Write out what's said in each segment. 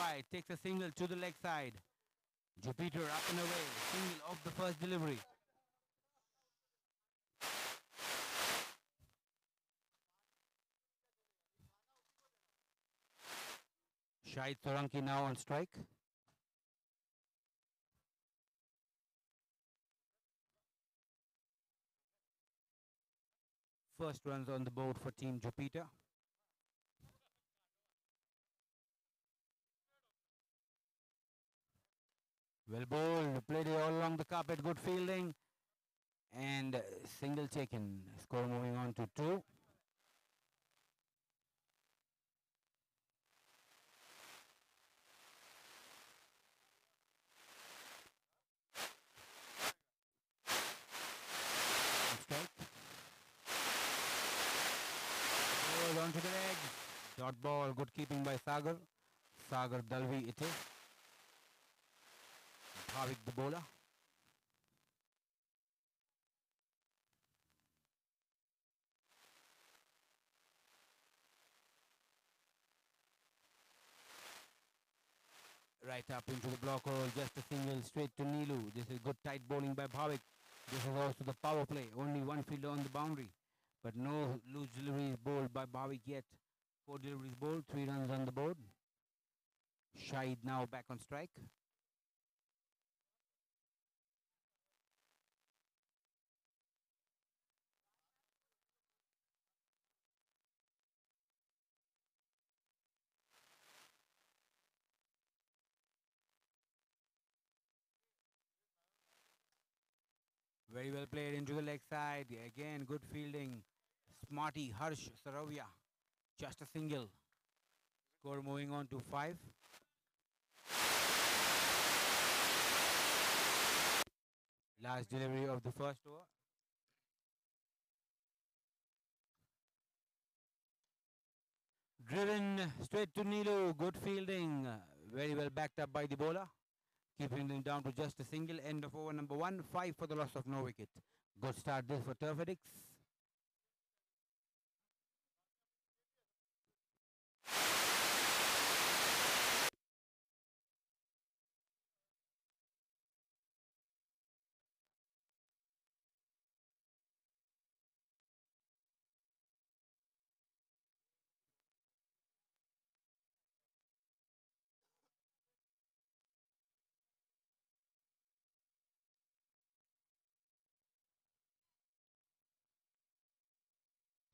by, takes a single to the leg side. Jupiter up and away, single off the first delivery. Shahid Soranki now on strike. First runs on the board for Team Jupiter. Well bowled, played it all along the carpet, good fielding. And single taken. Score moving on to 2. Strike. Ball onto the leg. Dot ball, good keeping by Sagar. Sagar Dalvi it is. Bhavik the bowler. Right up into the block hole, just a single straight to Neelu. This is good tight bowling by Bhavik. This is also the power play. Only one fielder on the boundary. But no loose deliveries bowled by Bhavik yet. 4 deliveries bowled, 3 runs on the board. Shahid now back on strike. Very well played into the leg side. Again, good fielding. Smarty Harsh Saravia. Just a single. Score moving on to 5. Last delivery of the first over. Driven straight to Neelu. Good fielding. Very well backed up by the bowler. Keeping them down to just a single. End of over number 1. 5 for the loss of no wicket. Good start this for Turfedix.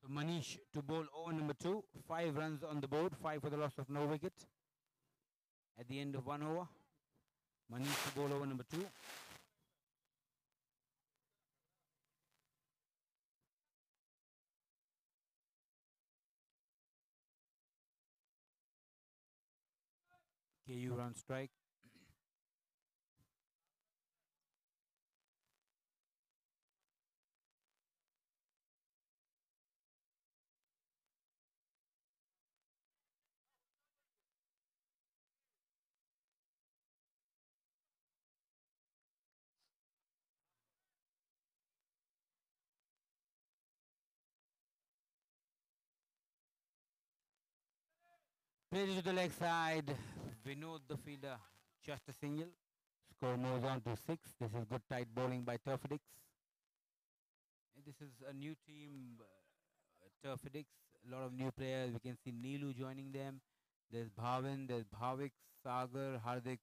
So Manish to bowl over number 2. 5 runs on the board. 5 for the loss of no wicket. At the end of 1 over. Manish to bowl over number 2. KU on strike. Played it to the leg side. Vinod the fielder. Just a single. Score moves on to 6. This is good tight bowling by Turfedix. This is a new team, Turfedix. A lot of new players. We can see Neelu joining them. There's Bhavin, there's Bhavik, Sagar, Hardik.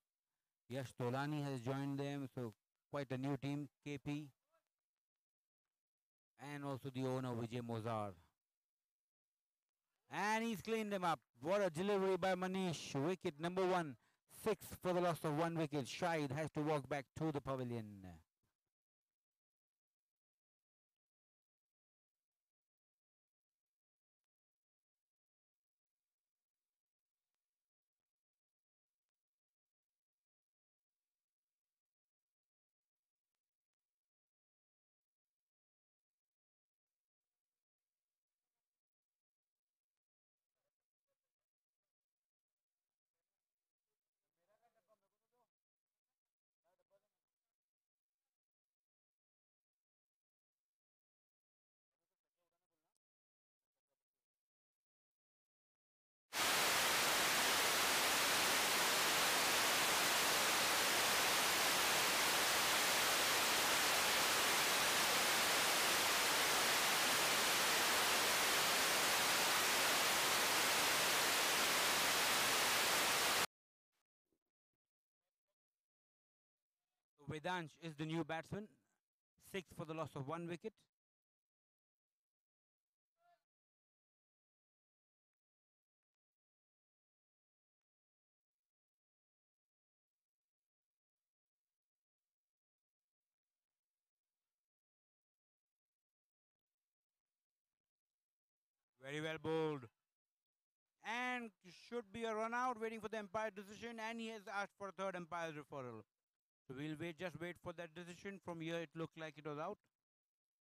Yash Tolani has joined them. So quite a new team. KP. And also the owner, Vijay Mozar. And he's cleaned them up. What a delivery by Manish. Wicket number 1. 6 for the loss of 1 wicket. Shahid has to walk back to the pavilion. Vedansh is the new batsman. 6 for the loss of 1 wicket. Very well bowled. And should be a run out waiting for the umpire decision, and he has asked for a third umpire's referral. So we'll just wait for that decision. From here it looked like it was out.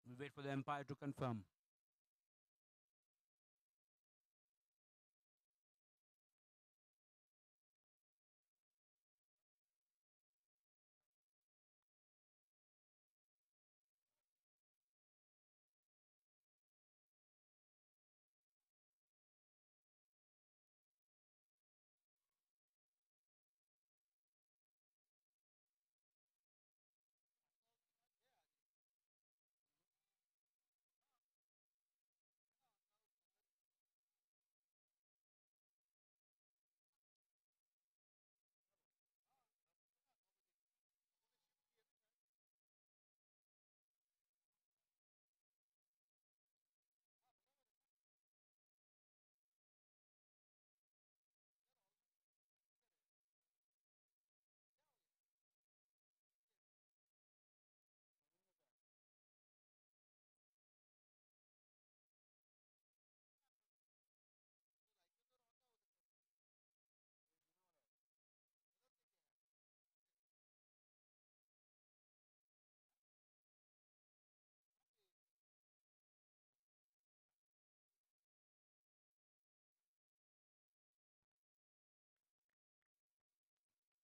We'll wait for the umpire to confirm.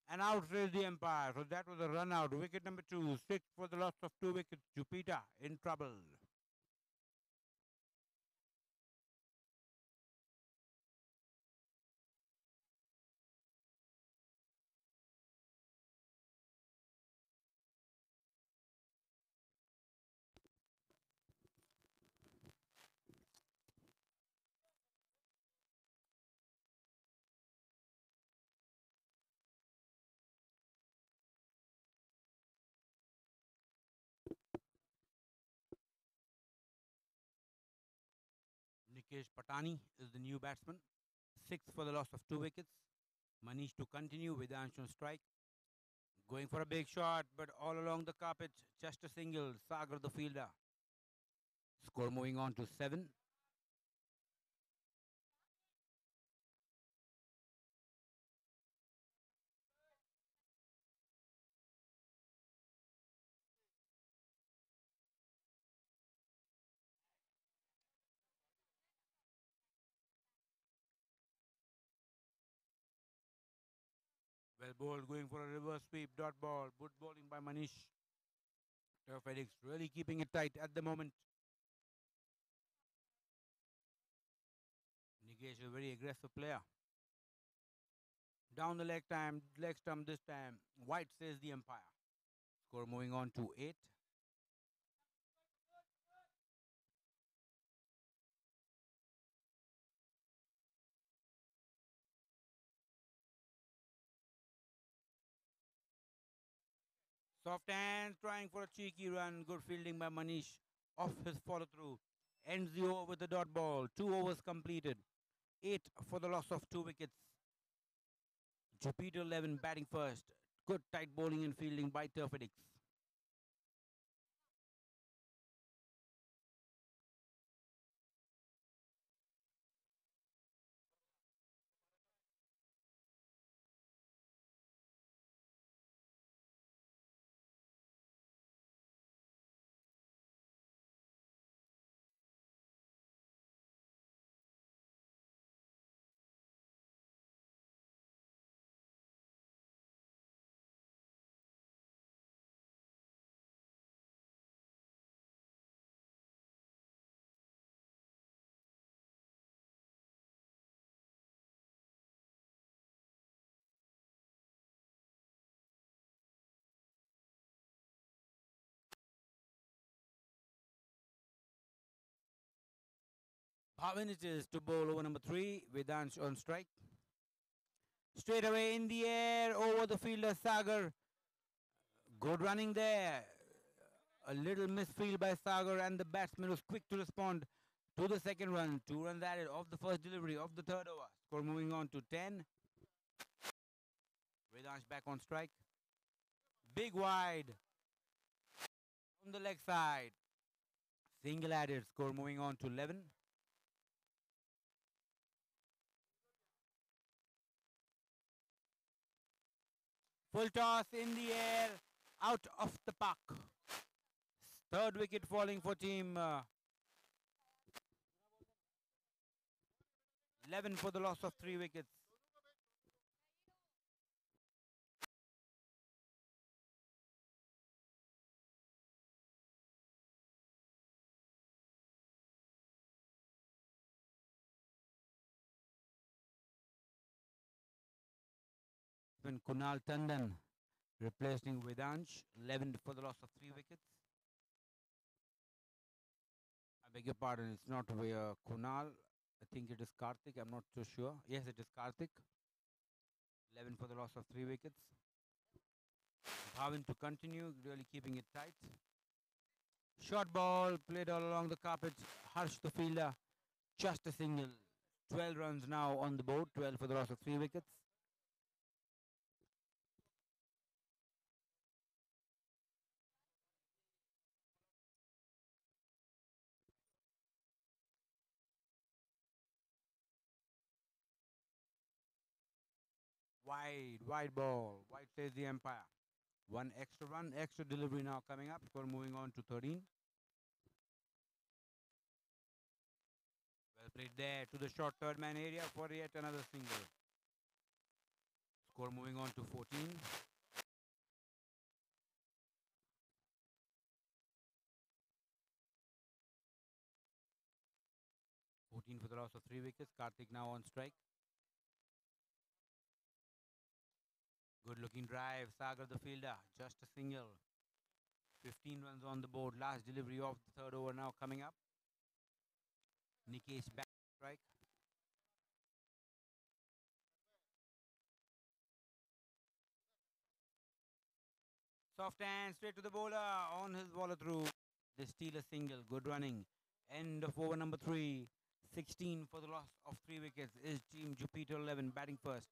And out raised the umpire. So that was a run out. Wicket number 2. 6 for the loss of 2 wickets. Jupiter in trouble. Nikesh Patani is the new batsman. 6 for the loss of 2 wickets. Manish to continue with on strike. Going for a big shot, but all along the carpet, just a single. Sagar the fielder. Score moving on to 7. Well bowled, going for a reverse sweep, dot ball. Good bowling by Manish. Felix really keeping it tight at the moment. Nikesh is a very aggressive player. Down the leg stump this time. White says the umpire. Score moving on to 8. Soft hands trying for a cheeky run. Good fielding by Manish. Off his follow through. Ends the over with the dot ball. 2 overs completed. 8 for the loss of 2 wickets. Jupiter 11 batting first. Good tight bowling and fielding by Turfedix. Bhavin it is to bowl over number 3. Vedansh on strike. Straight away in the air over the fielder Sagar. Good running there. A little misfield by Sagar, and the batsman was quick to respond to the second run. 2 runs added off the first delivery of the third over. Score moving on to 10. Vedansh back on strike. Big wide on the leg side. Single added. Score moving on to 11. Full toss in the air. Out of the park. Third wicket falling for team 11 for the loss of 3 wickets. When Kunal Tandon replacing Vedansh, 11 for the loss of 3 wickets. I beg your pardon, it's not Kunal. I think it is Karthik. I'm not too sure. Yes, it is Karthik. 11 for the loss of 3 wickets. Bhavin to continue, really keeping it tight. Short ball played all along the carpet. Harsh the fielder, just a single. 12 runs now on the board. 12 for the loss of 3 wickets. Wide ball. Wide says the umpire. One extra run, extra delivery now coming up. Score moving on to 13. Well played there to the short third man area for yet another single. Score moving on to 14. 14 for the loss of 3 wickets. Karthik now on strike. Good looking drive. Sagar the fielder. Just a single. 15 runs on the board. Last delivery of the third over now coming up. Nikesh back strike. Soft hand straight to the bowler on his follow through. They steal a single. Good running. End of over number 3. 16 for the loss of 3 wickets is Team Jupiter 11 batting first.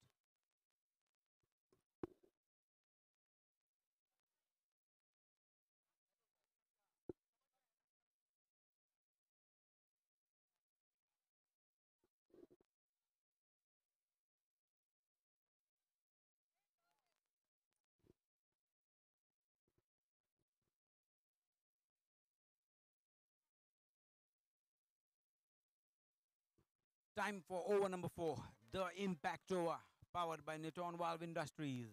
Time for over number 4. The impact over powered by Neton Valve Industries.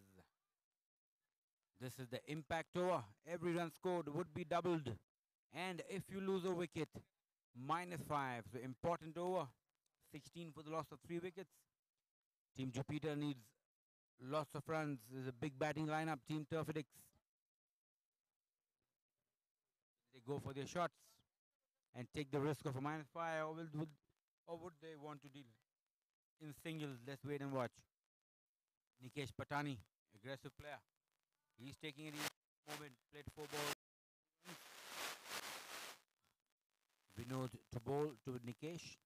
This is the impact over. Every run scored would be doubled. And if you lose a wicket, -5. So important over. 16 for the loss of 3 wickets. Team Jupiter needs lots of runs. There's a big batting lineup. Team Turfidics. They go for their shots and take the risk of a -5, or would they want to deal in singles? Let's wait and watch. Nikesh Patani, aggressive player. He's taking it easy moment. Played 4 balls. Vinod to bowl to Nikesh.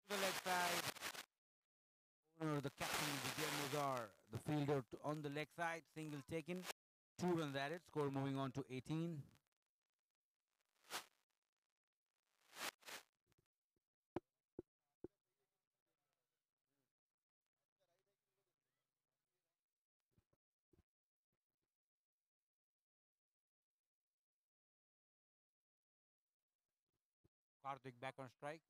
To the leg side. Owner, the captain, Vijay Mozar, the fielder on the leg side. Single taken. 2 runs added. Score moving on to 18. Karthik back on strike.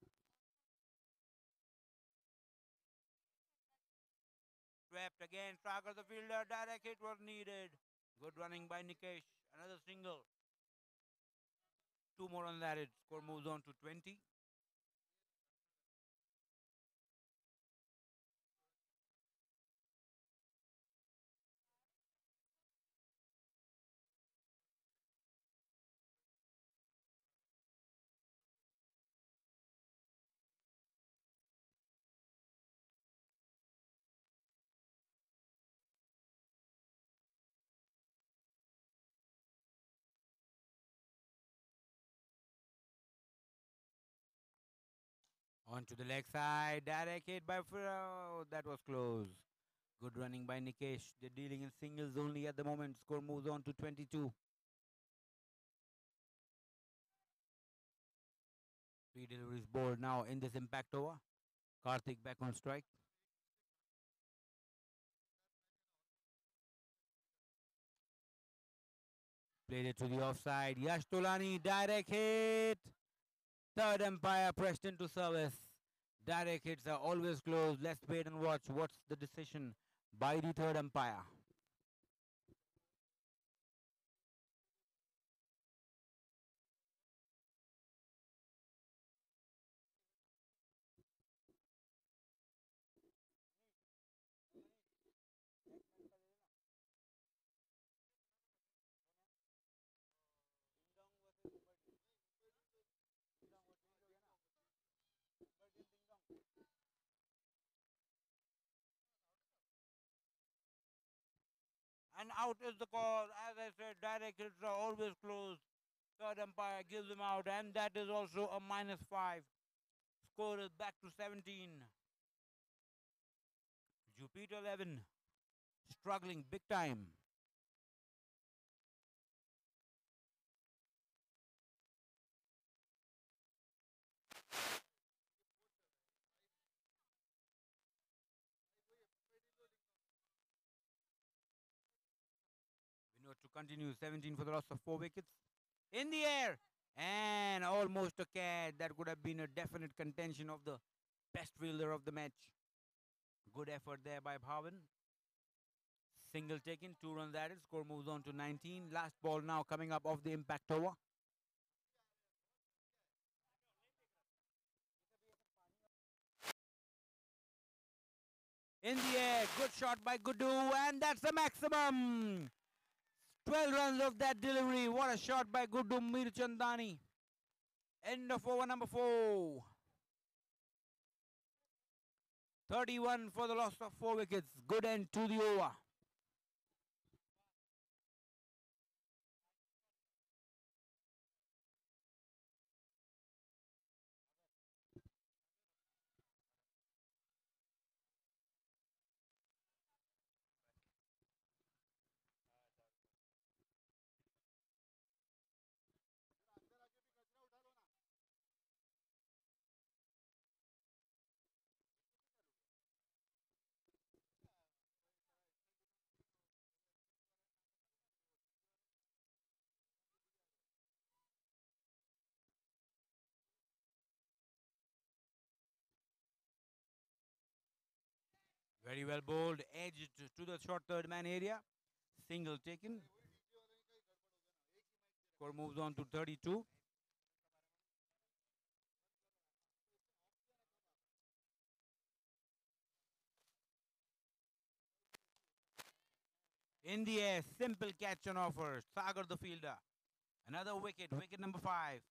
Swept again. Sagar the fielder. Direct hit was needed. Good running by Nikesh. Another single. 2 more on that. It score moves on to 20. Onto the leg side. Direct hit by Firo. That was close. Good running by Nikesh. They're dealing in singles only at the moment. Score moves on to 22. Three deliveries bowled now in this impact over. Karthik back on strike. Played it to the offside. Yash Tolani, direct hit. Third umpire pressed into service. Direct hits are always closed. Let's wait and watch. What's the decision by the third umpire? And out is the call. As I said, direct hits are always closed. Third umpire gives him out, and that is also a -5. Score is back to 17. Jupiter 11 struggling big time. Vinod to continue. 17 for the loss of 4 wickets. In the air. And almost a catch. That could have been a definite contention of the best fielder of the match. Good effort there by Bhavan. Single taken, 2 runs added. Score moves on to 19. Last ball now coming up off the impact over. In the air, good shot by Gudu, and that's the maximum. 12 runs of that delivery. What a shot by Gudu Mirchandani. End of over number 4. 31 for the loss of 4 wickets. Good end to the over. Very well bowled, edged to the short third man area. Single taken. Score moves on to 32. In the air, simple catch on offer. Sagar the fielder. Another wicket, wicket number 5.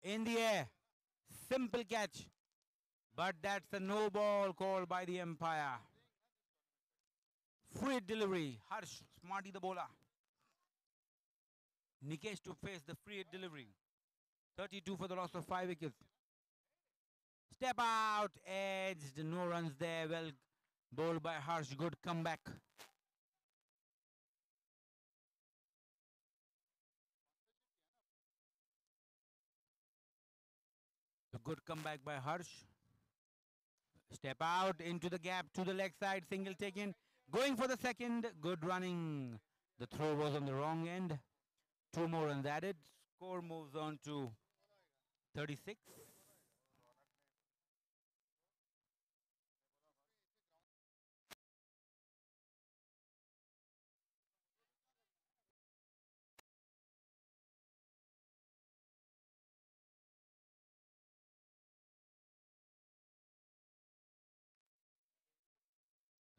In the air, simple catch. But that's a no ball call by the umpire. Free delivery. Harsh, Smarty the bowler. Nikesh to face the free delivery. 32 for the loss of 5 wickets. Step out, edged, no runs there. Well bowled by Harsh. Good comeback. A good comeback by Harsh. Step out into the gap to the leg side. Single taken. Going for the second. Good running. The throw was on the wrong end. 2 more runs added. Score moves on to 36.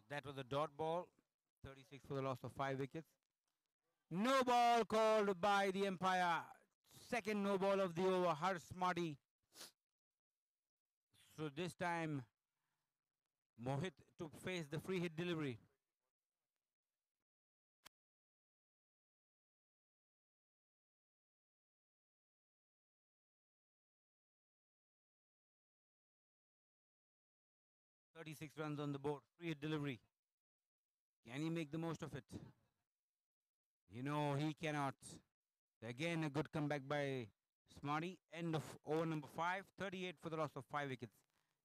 That was a dot ball. 36 for the loss of 5 wickets. No ball called by the umpire. Second no ball of the over. Harsh Smarty. So this time Mohit to face the free hit delivery. 36 runs on the board. Free hit delivery. Can he make the most of it? You know he cannot. Again a good comeback by Smarty. End of over number 5. 38 for the loss of 5 wickets.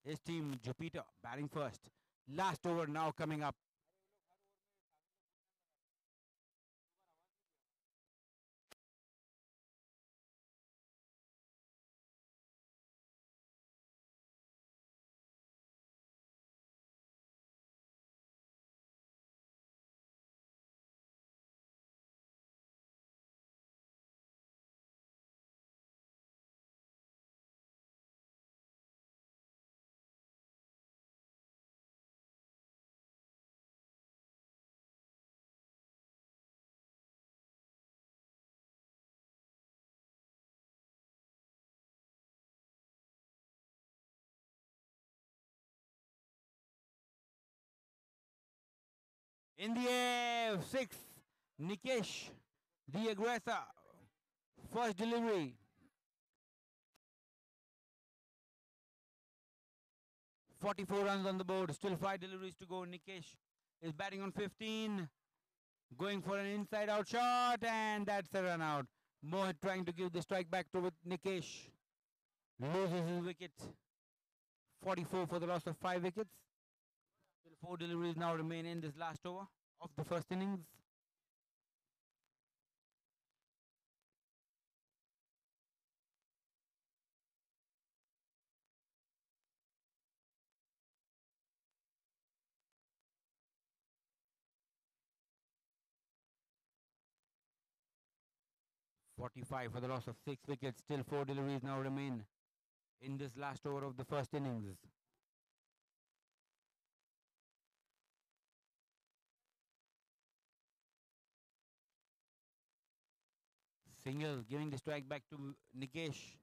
His team Jupiter batting first. Last over now coming up. In the air, 6. Nikesh, the aggressor. First delivery. 44 runs on the board. Still 5 deliveries to go. Nikesh is batting on 15. Going for an inside out shot. And that's a run out. Mohit trying to give the strike back to Nikesh. Loses his wicket. 44 for the loss of 5 wickets. Still 4 deliveries now remain in this last over of the first innings. 45 for the loss of 6 wickets. Still 4 deliveries now remain in this last over of the first innings. Single giving the strike back to Nikesh.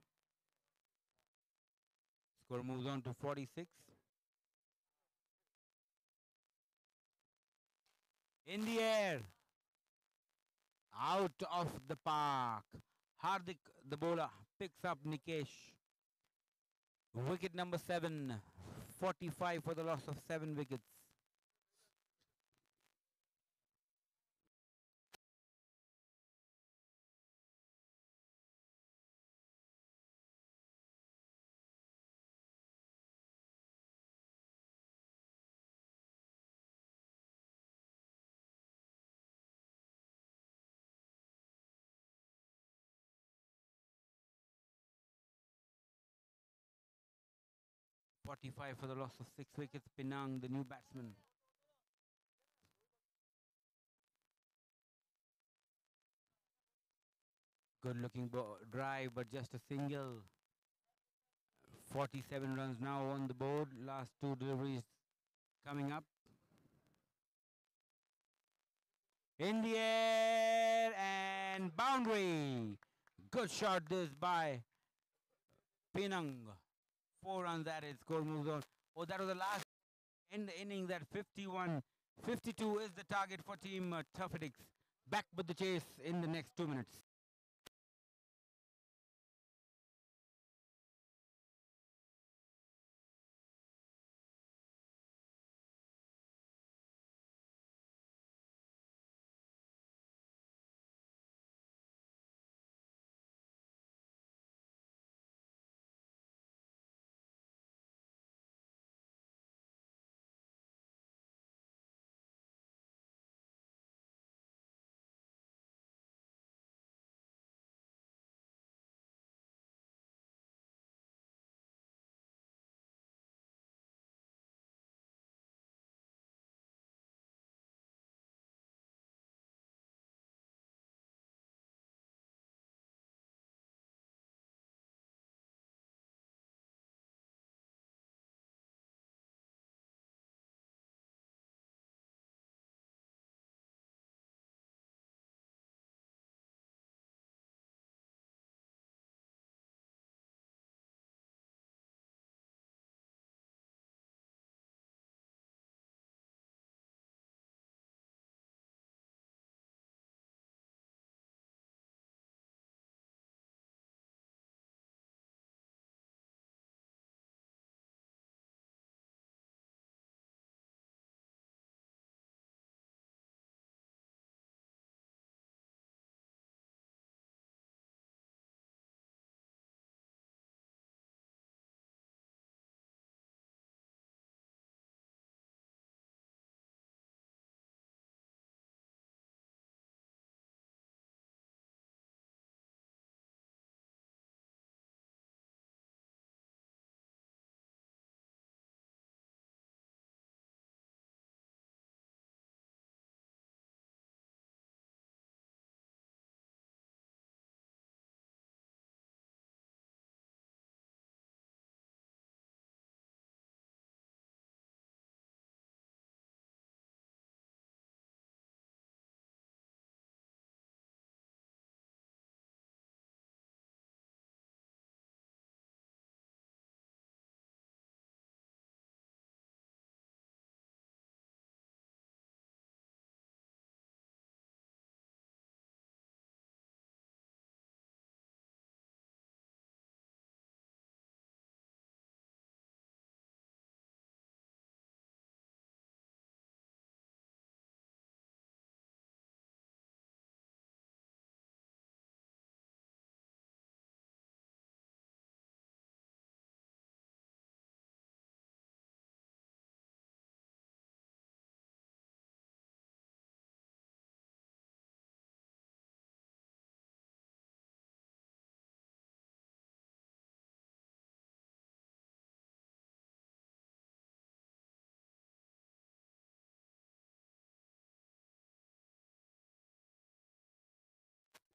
Score moves on to 46. In the air. Out of the park. Hardik, the bowler, picks up Nikesh. Wicket number 7. 45 for the loss of 7 wickets. Forty-five for the loss of 6 wickets. Pinang, the new batsman. Good looking drive, but just a single. 47 runs now on the board. Last 2 deliveries coming up. In the air and boundary. Good shot this by Penang. 4 runs added. Score moves on. Oh, that was the last end inning. That 51. 52 is the target for team Tuffetics. Back with the chase in the next 2 minutes.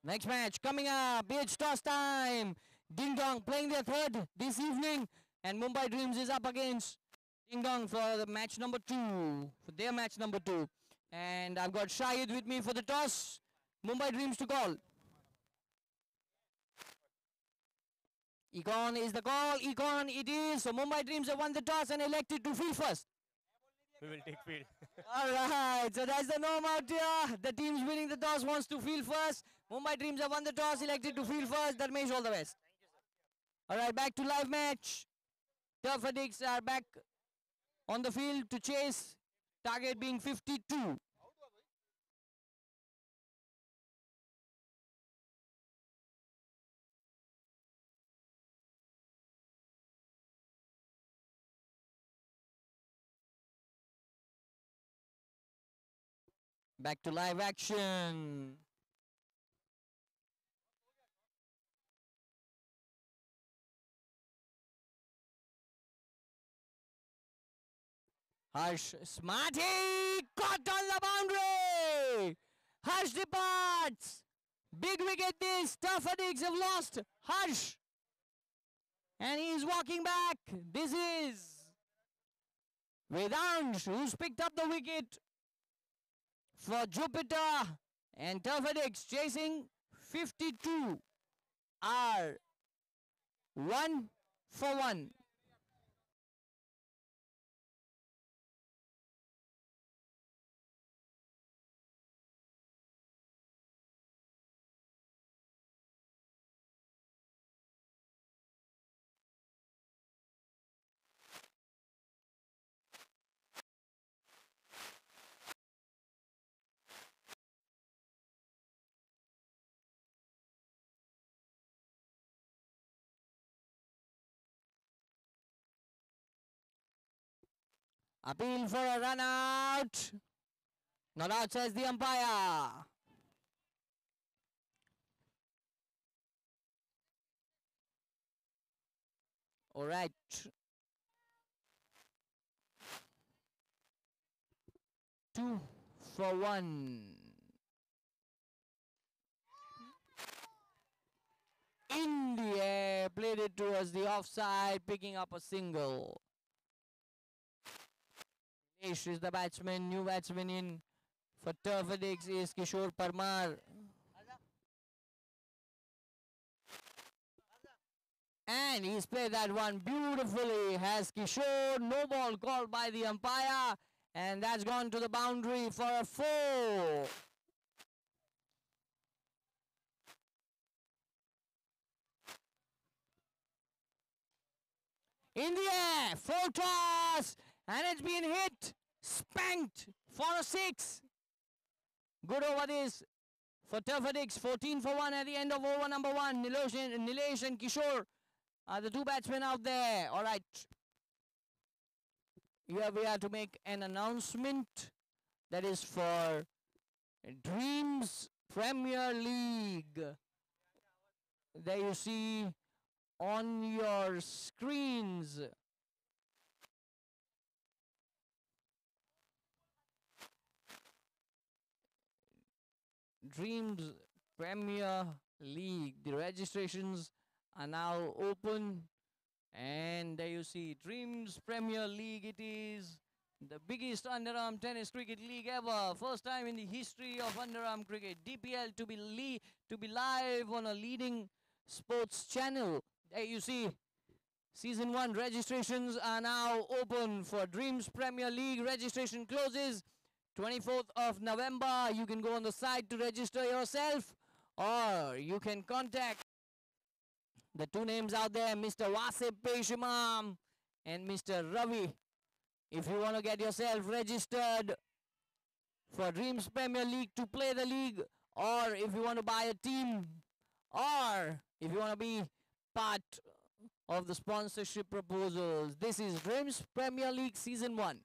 Next match coming up. It's toss time. Ding Dong playing their third this evening. And Mumbai Dreams is up against Ding Dong for the match number 2. For their match number 2. And I've got Shahid with me for the toss. Mumbai Dreams to call. Econ is the call. Econ it is. So Mumbai Dreams have won the toss and elected to field first. We will take field. All right. So that's the norm out here. The teams winning the toss wants to field first. Mumbai Dreams have won the toss, elected to field first. Dharmesh, all the best. All right. Back to live match. Turf Addicts are back on the field to chase. Target being 52. Back to live action. Harsh Smarty caught on the boundary. Harsh departs. Big wicket this. Tough Addicts have lost Harsh. And he's walking back. This is Vedansh, who's picked up the wicket for Jupiter. And Tough Addicts chasing 52 are 1 for 1. Appeal for a run out. Not out, says the umpire. All right. Two for one. In the air, played it towards the offside, picking up a single. Nish is the batsman, new batsman in for Turf Addicts is Kishore Parmar. And he's played that one beautifully. Has Kishore, no ball called by the umpire. And that's gone to the boundary for a 4. In the air, 4 toss. And it's been hit, spanked for a 6. Good over this for Turf Addicts. 14 for 1 at the end of over number 1. Nilesh and Kishore are the 2 batsmen out there. All right. Here we are to make an announcement that is for Dreams Premier League. There you see on your screens. Dreams Premier League. The registrations are now open. And there you see Dreams Premier League. It is the biggest underarm tennis cricket league ever. First time in the history of underarm cricket. DPL to be live on a leading sports channel. There you see Season 1 registrations are now open for Dreams Premier League. Registration closes 24th of November. You can go on the site to register yourself, or you can contact the 2 names out there, Mr. Wasip Peshimam and Mr. Ravi. If you want to get yourself registered for Dreams Premier League to play the league, or if you want to buy a team, or if you want to be part of the sponsorship proposals. This is Dreams Premier League Season 1.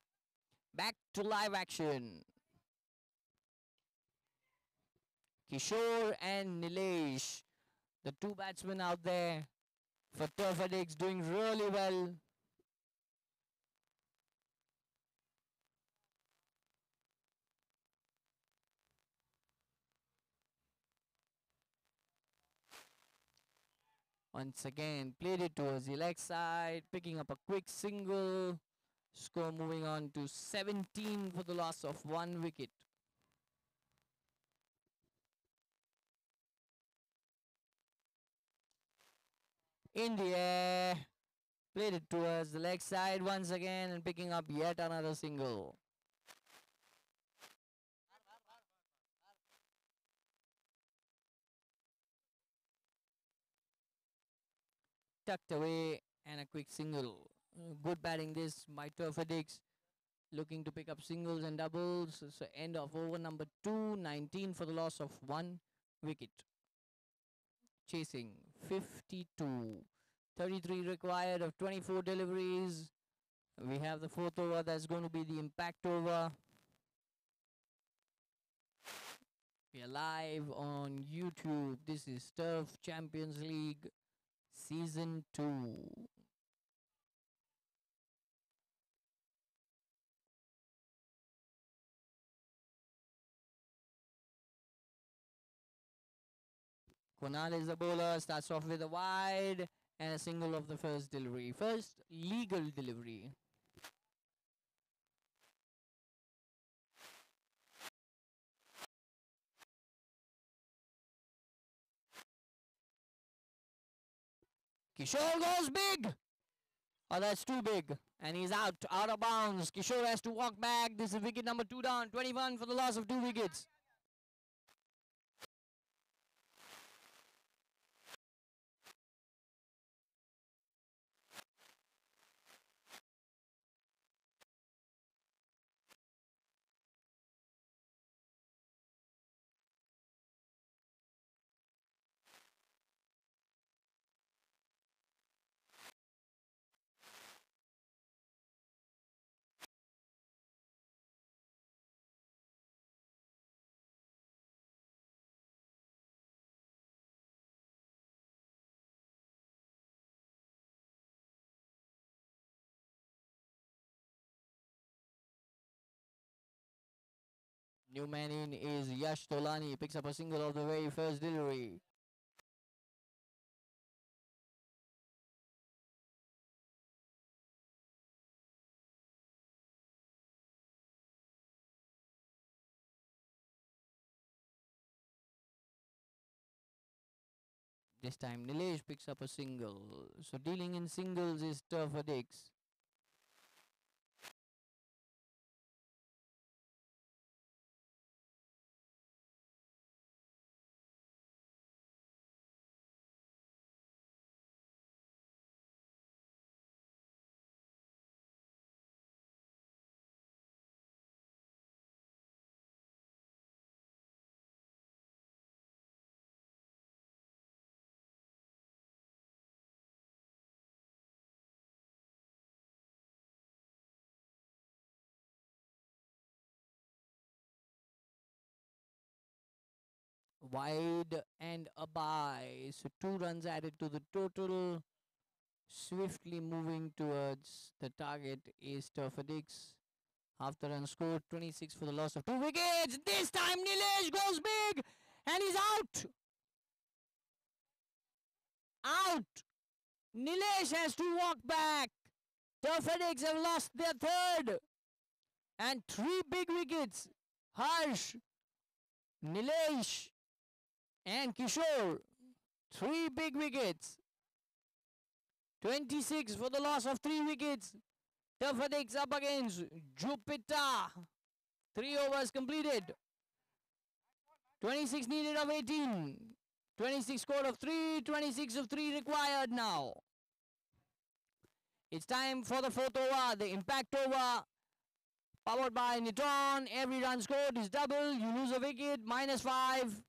Back to live action. Kishore and Nilesh, the 2 batsmen out there for Turf Addicts, doing really well. Once again, played it towards the leg side, picking up a quick single. Score moving on to 17 for the loss of 1 wicket. In the air, played it towards the leg side once again and picking up yet another single. Tucked away and a quick single. Good batting this by Turfedix, looking to pick up singles and doubles. So end of over number 2, 19 for the loss of 1 wicket. Chasing 52. 33 required of 24 deliveries. We have the fourth over, that's going to be the impact over. We are live on YouTube. This is Turf Champions League Season 2. Kunal is the bowler, starts off with a wide and a single of the first delivery. First legal delivery. Kishore goes big! Oh, that's too big. And he's out of bounds. Kishore has to walk back. This is wicket number 2 down. 21 for the loss of 2 wickets. New man in is Yash Tolani. Picks up a single of the very first delivery. This time Nilesh picks up a single. So dealing in singles is Turfedix. Wide and a bye. So 2 runs added to the total. Swiftly moving towards the target is Turfedix. Half the run scored, 26 for the loss of 2 wickets. This time Nilesh goes big and he's out. Out. Nilesh has to walk back. Turfedix have lost their third. And 3 big wickets. Harsh, Nilesh and Kishore. 3 big wickets. 26 for the loss of 3 wickets. Turfedix up against Jupiter. 3 overs completed. 26 needed of 18. 26 scored of 3. 26 of 3 required now. It's time for the fourth over, the impact over. Powered by Nitron. Every run scored is double. You lose a wicket, -5.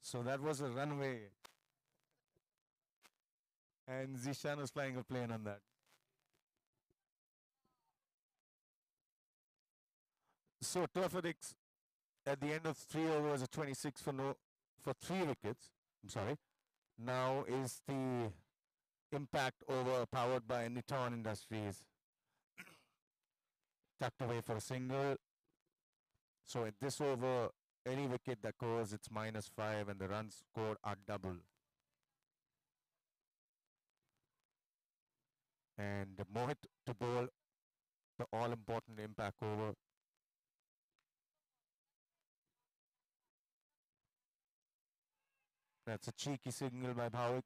So that was a runway, and Zishan was flying a plane on that. So Turfedix at the end of 3 overs, a 26 for no for 3 wickets. I'm sorry. Now is the impact over powered by Niton Industries tucked away for a single. So at this over, any wicket that goes, it's -5, and the runs scored are double. And Mohit to bowl the all-important impact over. That's a cheeky signal by Bhavik.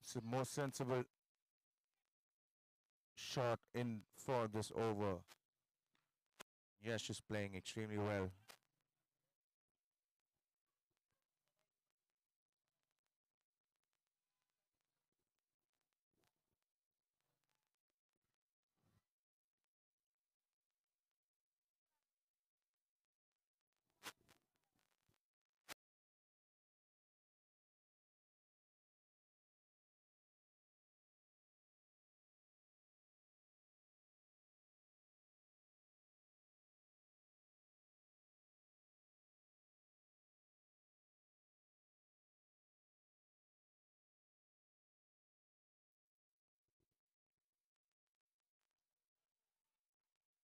It's the most sensible shot in for this over. Yash is playing extremely well.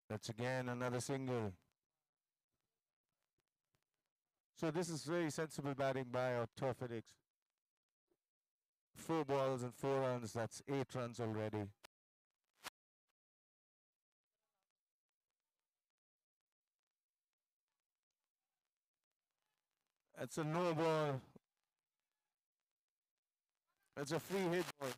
That's again another single. So this is very sensible batting by our Turfedix. 4 balls and 4 runs. That's 8 runs already. That's a no ball. That's a free hit ball.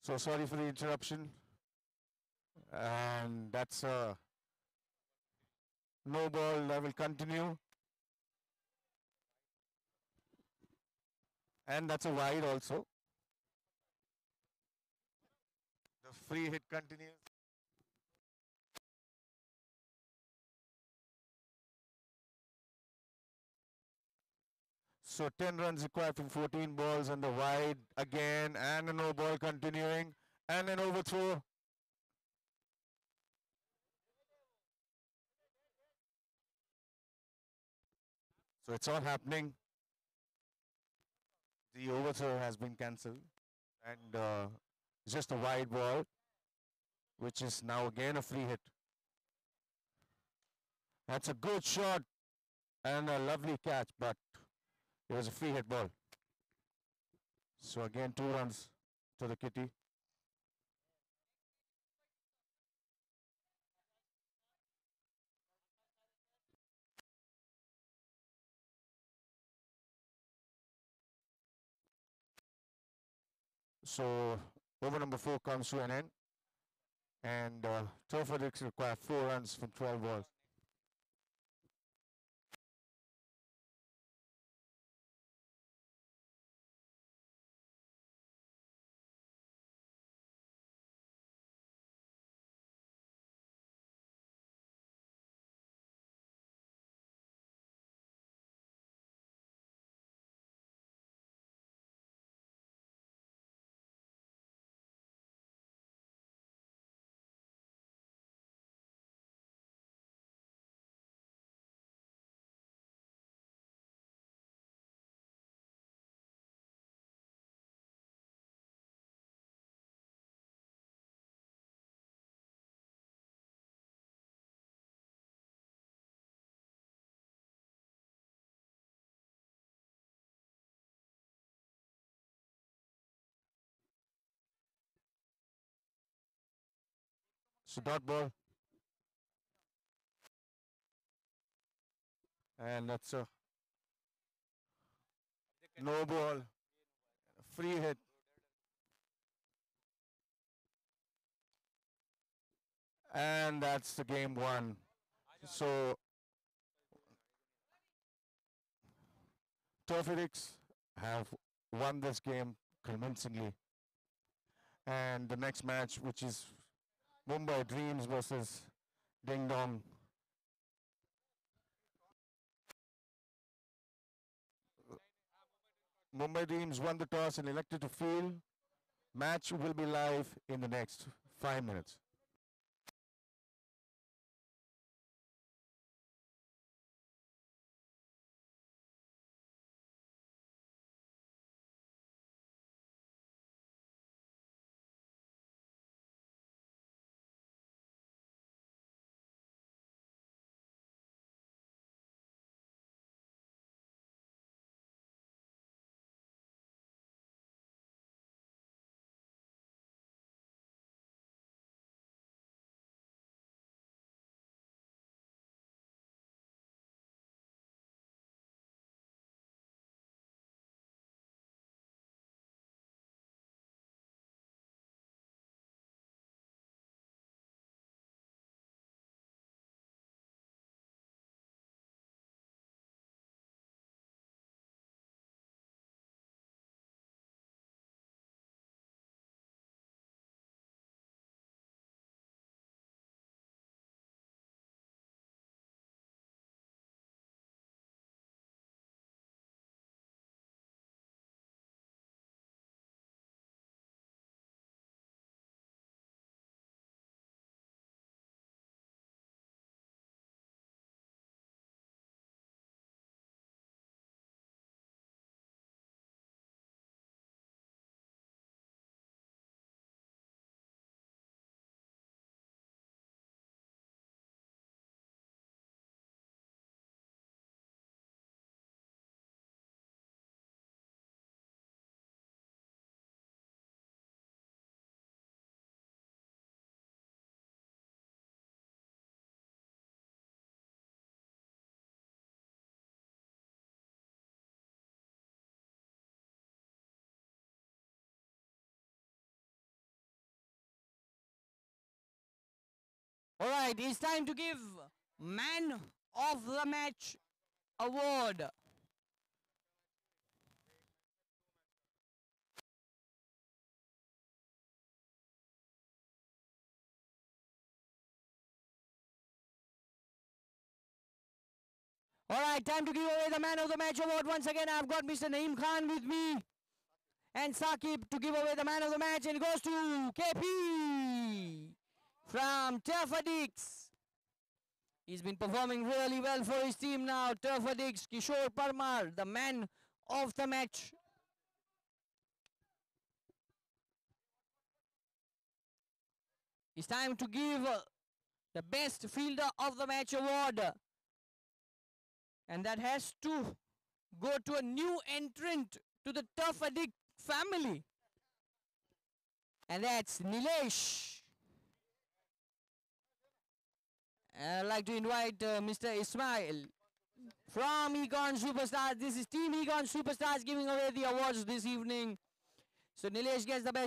So sorry for the interruption. And that's a no ball. I will continue. And that's a wide also. The free hit continues. So 10 runs required from 14 balls and the wide again and a no ball continuing and an overthrow. So it's all happening. The overthrow has been cancelled and just a wide ball, which is now again a free hit. That's a good shot and a lovely catch, but it was a free hit ball. So again, 2 runs to the kitty. So over number 4 comes to an end, and Turfordicks require 4 runs from 12 balls. So dot ball, and that's a no ball, free hit. And that's the game won. So Turfidix have won this game convincingly. And the next match, which is Mumbai Dreams versus Ding Dong. Mumbai Dreams won the toss and elected to field. Match will be live in the next 5 minutes. All right, it's time to give Man of the Match award. All right, time to give away the Man of the Match award. Once again, I've got Mr. Naeem Khan with me and Saqib to give away the Man of the Match, and it goes to KP from Turf Addicts. He's been performing really well for his team now. Turf Addicts, Kishore Parmar, the Man of the Match. It's time to give the Best Fielder of the Match award. And that has to go to a new entrant to the Turf Addict family. And that's Nilesh. I'd like to invite Mr. Ismail from Econ Superstars. This is Team Econ Superstars giving away the awards this evening. So Nilesh gets the best